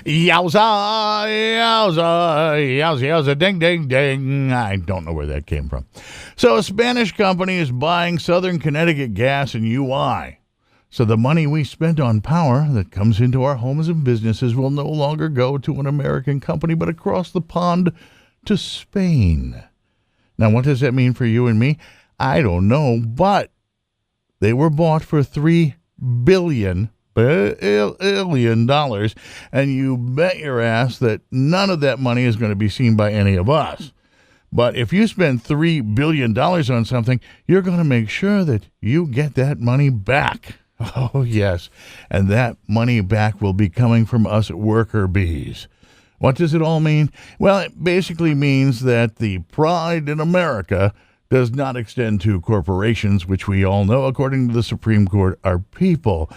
Yowza, yowza, yowza, yowza, ding, ding, ding. I don't know where that came from. So a Spanish company is buying Southern Connecticut Gas and UI. So the money we spent on power that comes into our homes and businesses will no longer go to an American company, but across the pond to Spain. Now, what does that mean for you and me? I don't know, but they were bought for $3 billion, and you bet your ass that none of that money is going to be seen by any of us. But if you spend $3 billion on something, you're going to make sure that you get that money back. Oh, yes, and that money back will be coming from us worker bees. What does it all mean? Well, it basically means that the pride in America does not extend to corporations, which we all know, according to the Supreme Court, are people.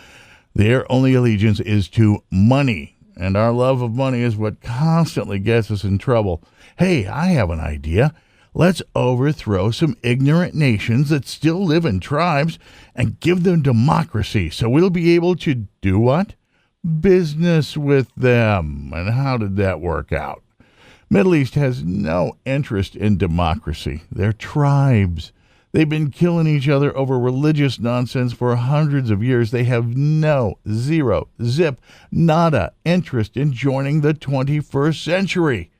Their only allegiance is to money, and our love of money is what constantly gets us in trouble. Hey, I have an idea. Let's overthrow some ignorant nations that still live in tribes and give them democracy, so we'll be able to do what? Business with them. And how did that work out? Middle East has no interest in democracy. They're tribes. They've been killing each other over religious nonsense for hundreds of years. They have no, zero, zip, nada interest in joining the 21st century.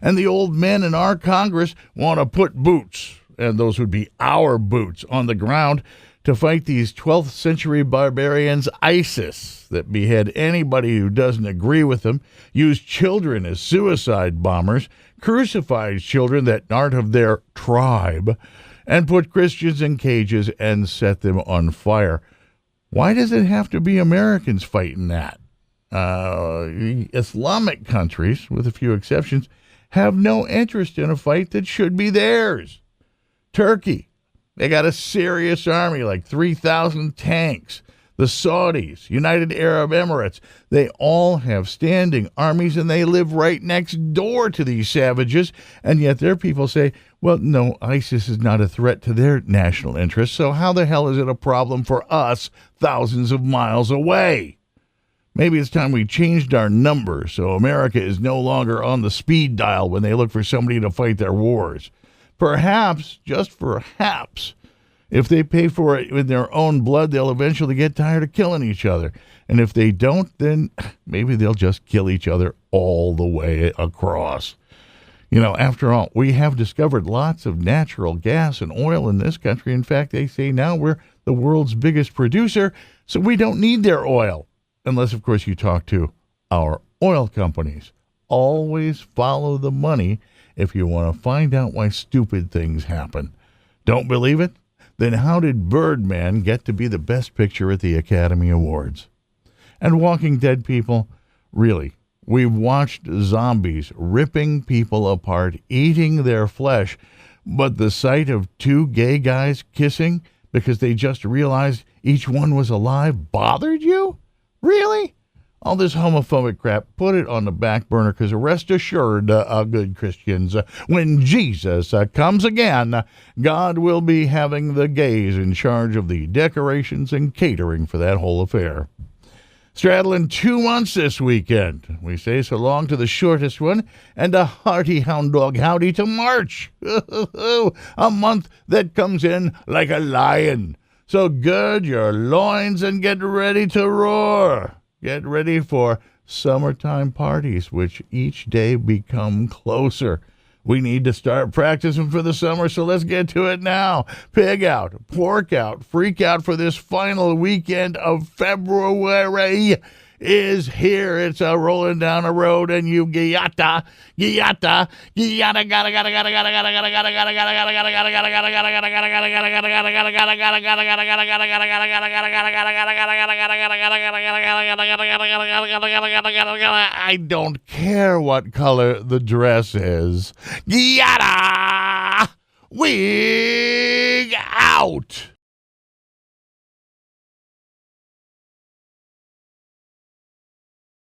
And the old men in our Congress want to put boots, and those would be our boots, on the ground to fight these 12th century barbarians, ISIS, that behead anybody who doesn't agree with them, use children as suicide bombers, crucify children that aren't of their tribe, and put Christians in cages and set them on fire. Why does it have to be Americans fighting that? Islamic countries, with a few exceptions, have no interest in a fight that should be theirs. Turkey, they got a serious army, like 3,000 tanks. The Saudis, United Arab Emirates, they all have standing armies, and they live right next door to these savages. And yet their people say, well, no, ISIS is not a threat to their national interests, so how the hell is it a problem for us thousands of miles away? Maybe it's time we changed our number so America is no longer on the speed dial when they look for somebody to fight their wars. Perhaps, just perhaps, if they pay for it with their own blood, they'll eventually get tired of killing each other. And if they don't, then maybe they'll just kill each other all the way across. You know, after all, we have discovered lots of natural gas and oil in this country. In fact, they say now we're the world's biggest producer, so we don't need their oil. Unless, of course, you talk to our oil companies. Always follow the money if you want to find out why stupid things happen. Don't believe it? Then how did Birdman get to be the best picture at the Academy Awards? And Walking Dead people, really, we've watched zombies ripping people apart, eating their flesh, but the sight of two gay guys kissing because they just realized each one was alive bothered you? Really? All this homophobic crap, put it on the back burner, because rest assured, good Christians, when Jesus comes again, God will be having the gays in charge of the decorations and catering for that whole affair. Straddling 2 months this weekend. We say so long to the shortest one, and a hearty hound dog howdy to March. A month that comes in like a lion. So gird your loins and get ready to roar. Get ready for summertime parties, which each day become closer. We need to start practicing for the summer, so let's get to it now. Pig out, pork out, freak out for this final weekend of February is here. It's a rolling down the road, and you gotta, I don't care what color the dress is. Yada! Wig out!